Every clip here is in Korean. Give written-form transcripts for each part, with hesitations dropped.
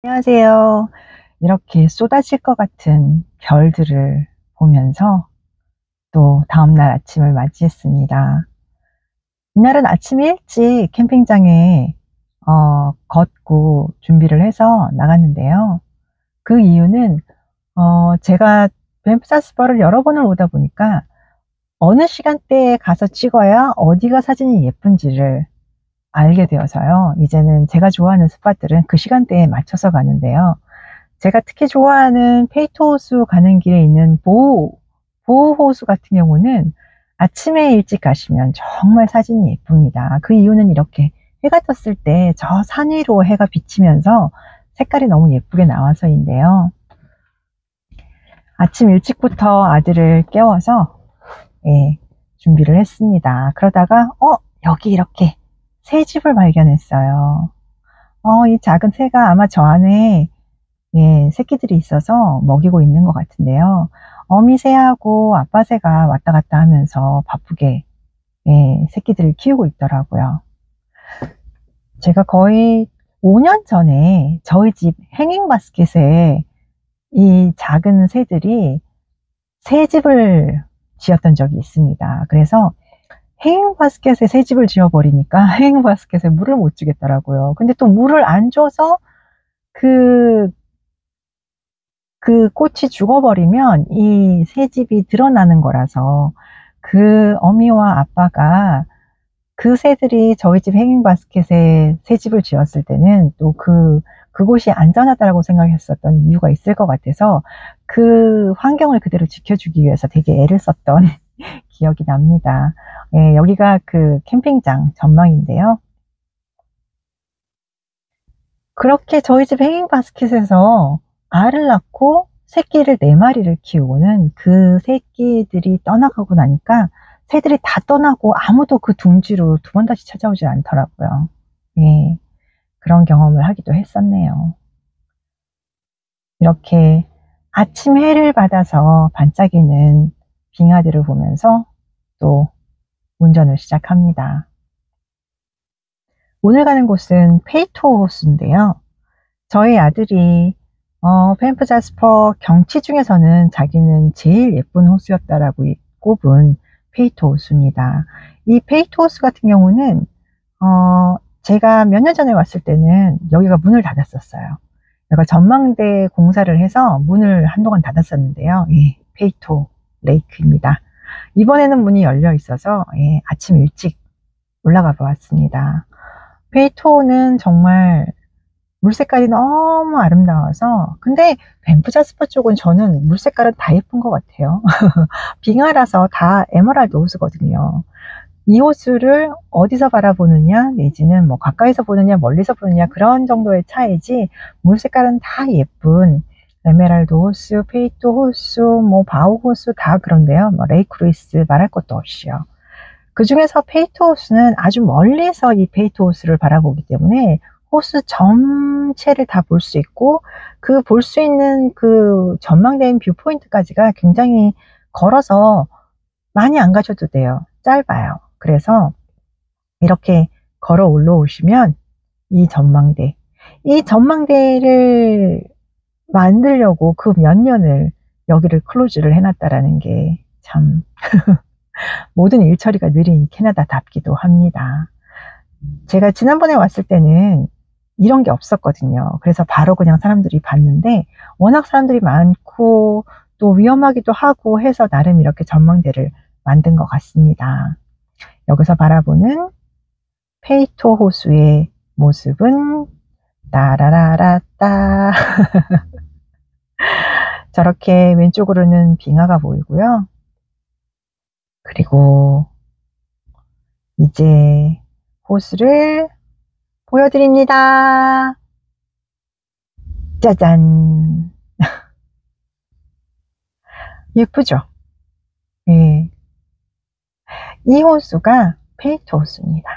안녕하세요. 이렇게 쏟아질 것 같은 별들을 보면서 또 다음날 아침을 맞이했습니다. 이날은 아침 일찍 캠핑장에 걷고 준비를 해서 나갔는데요. 그 이유는 제가 밴프 자스버를 여러 번을 오다 보니까 어느 시간대에 가서 찍어야 어디가 사진이 예쁜지를 알게 되어서요. 이제는 제가 좋아하는 스팟들은 그 시간대에 맞춰서 가는데요. 제가 특히 좋아하는 페이토 호수 가는 길에 있는 보호 호수 같은 경우는 아침에 일찍 가시면 정말 사진이 예쁩니다. 그 이유는 이렇게 해가 떴을 때 저 산 위로 해가 비치면서 색깔이 너무 예쁘게 나와서인데요. 아침 일찍부터 아들을 깨워서 준비를 했습니다. 그러다가 여기 이렇게 새집을 발견했어요. 이 작은 새가 아마 저 안에 새끼들이 있어서 먹이고 있는 것 같은데요. 어미 새하고 아빠 새가 왔다 갔다 하면서 바쁘게 새끼들을 키우고 있더라고요. 제가 거의 5년 전에 저희 집 행잉 바스켓에 이 작은 새들이 새집을 지었던 적이 있습니다. 그래서 행잉 바스켓에 새집을 지어버리니까 행잉 바스켓에 물을 못 주겠더라고요. 근데 또 물을 안 줘서 그 꽃이 죽어버리면 이 새집이 드러나는 거라서 그 어미와 아빠가 그 새들이 저희 집 행잉바스켓에 새집을 지었을 때는 또 그곳이 안전하다고 생각했었던 이유가 있을 것 같아서 그 환경을 그대로 지켜주기 위해서 되게 애를 썼던 기억이 납니다. 여기가 그 캠핑장 전망인데요. 그렇게 저희 집 행잉바스켓에서 알을 낳고 새끼를 4마리를 키우고는 그 새끼들이 떠나가고 나니까 새들이 다 떠나고 아무도 그 둥지로 두 번 다시 찾아오질 않더라고요. 예, 그런 경험을 하기도 했었네요. 이렇게 아침 해를 받아서 반짝이는 빙하들을 보면서 또 운전을 시작합니다. 오늘 가는 곳은 페이토 호수인데요. 저희 아들이 밴프 자스퍼 경치 중에서는 자기는 제일 예쁜 호수였다라고 꼽은 페이토 호수입니다. 이 페이토 호수 같은 경우는 제가 몇 년 전에 왔을 때는 여기가 문을 닫았었어요. 여기가 전망대 공사를 해서 문을 한동안 닫았었는데요. 페이토 레이크입니다. 이번에는 문이 열려 있어서 아침 일찍 올라가 보았습니다. 페이토는 정말 물 색깔이 너무 아름다워서, 근데 밴프 자스퍼 쪽은 저는 물 색깔은 다 예쁜 것 같아요. 빙하라서 다 에메랄드 호수거든요. 이 호수를 어디서 바라보느냐 내지는 뭐 가까이서 보느냐 멀리서 보느냐 그런 정도의 차이지, 물 색깔은 다 예쁜 에메랄드 호수, 페이토 호수, 뭐 바우 호수 다 그런데요. 뭐 레이크 루이스 말할 것도 없이요. 그 중에서 페이토 호수는 아주 멀리서 이 페이토 호수를 바라보기 때문에 호수 전체를 다 볼 수 있고, 그 볼 수 있는 그 전망대인 뷰포인트까지가 굉장히 걸어서 많이 안 가셔도 돼요. 짧아요. 그래서 이렇게 걸어 올라오시면 이 전망대를 만들려고 그 몇 년을 여기를 클로즈를 해놨다라는 게 참 모든 일처리가 느린 캐나다답기도 합니다. 제가 지난번에 왔을 때는 이런 게 없었거든요. 그래서 바로 그냥 사람들이 봤는데, 워낙 사람들이 많고 또 위험하기도 하고 해서 나름 이렇게 전망대를 만든 것 같습니다. 여기서 바라보는 페이토 호수의 모습은 따라라라따 저렇게 왼쪽으로는 빙하가 보이고요. 그리고 이제 호수를 보여드립니다. 짜잔. 예쁘죠? 예. 이 호수가 페이토 호수입니다.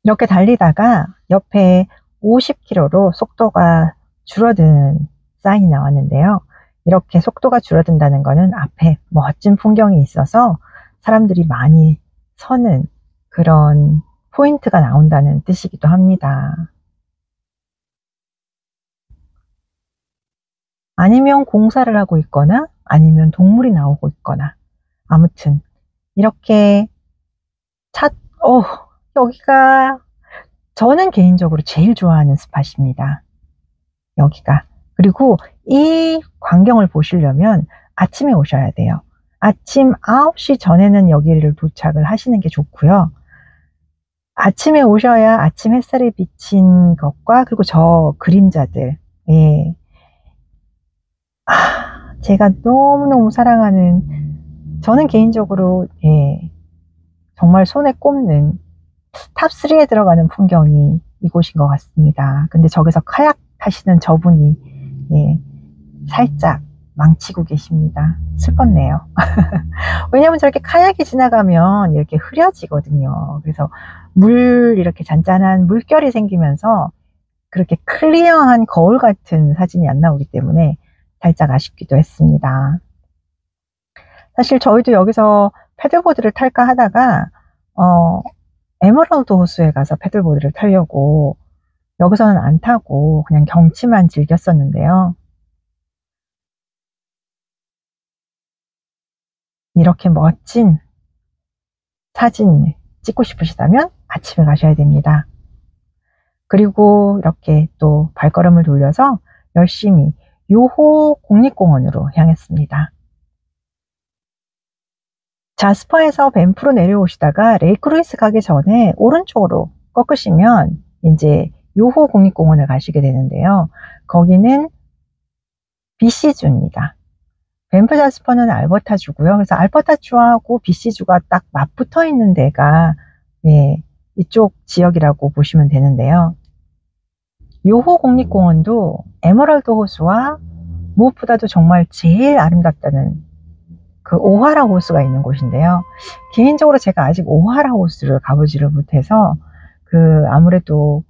이렇게 달리다가 옆에 50km로 속도가 줄어드는 사인이 나왔는데요. 이렇게 속도가 줄어든다는 것은 앞에 멋진 풍경이 있어서 사람들이 많이 서는 그런 포인트가 나온다는 뜻이기도 합니다. 아니면 공사를 하고 있거나 아니면 동물이 나오고 있거나, 아무튼 이렇게 여기가 저는 개인적으로 제일 좋아하는 스팟입니다. 여기가. 그리고 이 광경을 보시려면 아침에 오셔야 돼요. 아침 9시 전에는 여기를 도착을 하시는 게 좋고요. 아침에 오셔야 아침 햇살이 비친 것과 그리고 저 그림자들, 예. 제가 너무너무 사랑하는, 저는 개인적으로 정말 손에 꼽는 탑3에 들어가는 풍경이 이곳인 것 같습니다. 근데 저기서 카약 타시는 저분이 살짝 망치고 계십니다. 슬펐네요. 왜냐면 저렇게 카약이 지나가면 이렇게 흐려지거든요. 그래서 이렇게 잔잔한 물결이 생기면서 그렇게 클리어한 거울 같은 사진이 안 나오기 때문에 살짝 아쉽기도 했습니다. 사실 저희도 여기서 패들보드를 탈까 하다가 에메랄드 호수에 가서 패들보드를 타려고 여기서는 안 타고 그냥 경치만 즐겼었는데요. 이렇게 멋진 사진을 찍고 싶으시다면 아침에 가셔야 됩니다. 그리고 이렇게 또 발걸음을 돌려서 열심히 요호 국립공원으로 향했습니다. 자스퍼에서 밴프로 내려오시다가 레이크 루이스 가기 전에 오른쪽으로 꺾으시면 이제 요호 국립공원을 가시게 되는데요. 거기는 BC주입니다. 밴프 자스퍼는 알버타주고요. 그래서 알버타주하고 BC주가 딱 맞붙어 있는 데가 이쪽 지역이라고 보시면 되는데요. 요호 국립공원도 에메랄드 호수와 무엇보다도 정말 제일 아름답다는 그 오하라 호수가 있는 곳인데요. 개인적으로 제가 아직 오하라 호수를 가보지를 못해서 아무래도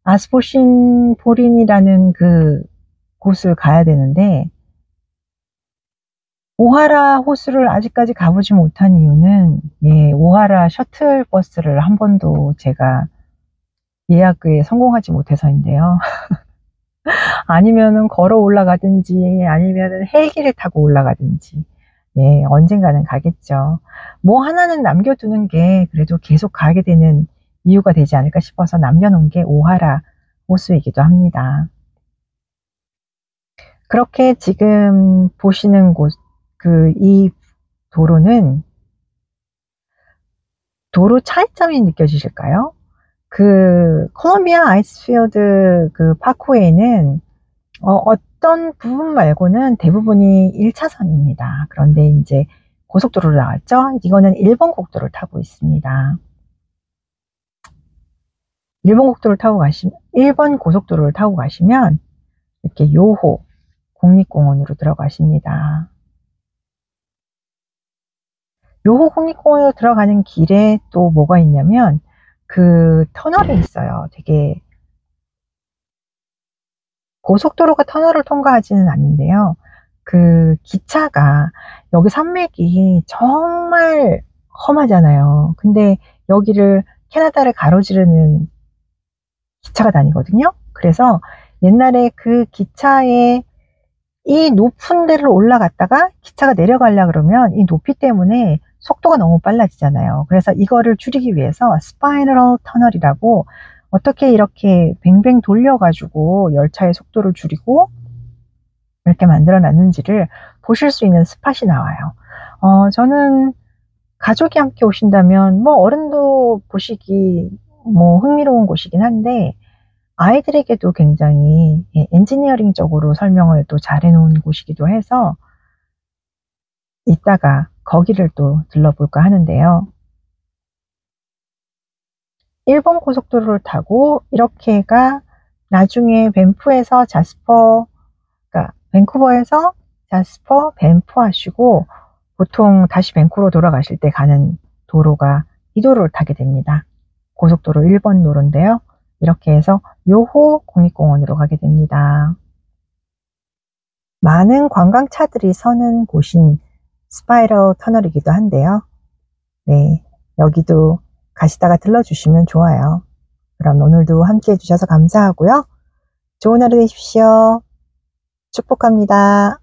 아스포신 포린이라는 그 곳을 가야 되는데, 오하라 호수를 아직까지 가보지 못한 이유는 오하라 셔틀 버스를 한 번도 제가 예약에 성공하지 못해서인데요. 아니면은 걸어 올라가든지 아니면은 헬기를 타고 올라가든지 언젠가는 가겠죠. 뭐 하나는 남겨두는 게 그래도 계속 가게 되는 이유가 되지 않을까 싶어서 남겨놓은 게 오하라 호수이기도 합니다. 그렇게 지금 보시는 곳, 이 도로는 도로 차이점이 느껴지실까요? 콜롬비아 아이스필드 파크웨이는 어떤 부분 말고는 대부분이 1차선입니다. 그런데 이제 고속도로로 나왔죠? 이거는 일본 국도를 타고 있습니다. 일본 고속도로를 타고 가시면 이렇게 요호 국립공원으로 들어가십니다. 요호 국립공원으로 들어가는 길에 또 뭐가 있냐면 터널이 있어요. 되게 고속도로가 터널을 통과하지는 않는데요. 기차가 여기 산맥이 정말 험하잖아요. 근데 여기를 캐나다를 가로지르는 기차가 다니거든요. 그래서 옛날에 그 기차에 이 높은 데를 올라갔다가 기차가 내려가려고 그러면 이 높이 때문에 속도가 너무 빨라지잖아요. 그래서 이거를 줄이기 위해서 스파이럴 터널이라고 어떻게 이렇게 뱅뱅 돌려가지고 열차의 속도를 줄이고 이렇게 만들어 놨는지를 보실 수 있는 스팟이 나와요. 저는 가족이 함께 오신다면 뭐 어른도 보시기 흥미로운 곳이긴 한데 아이들에게도 굉장히 엔지니어링적으로 설명을 또 잘 해놓은 곳이기도 해서 이따가 거기를 또 들러볼까 하는데요. 일본 고속도로를 타고 이렇게가 나중에 밴프에서 자스퍼, 그러니까 밴쿠버에서 자스퍼, 밴프 하시고 보통 다시 밴쿠버로 돌아가실 때 가는 도로가 이 도로를 타게 됩니다. 고속도로 1번 도로인데요. 이렇게 해서 요호 국립공원으로 가게 됩니다. 많은 관광차들이 서는 곳인 스파이럴 터널이기도 한데요. 네, 여기도 가시다가 들러주시면 좋아요. 그럼 오늘도 함께 해주셔서 감사하고요. 좋은 하루 되십시오. 축복합니다.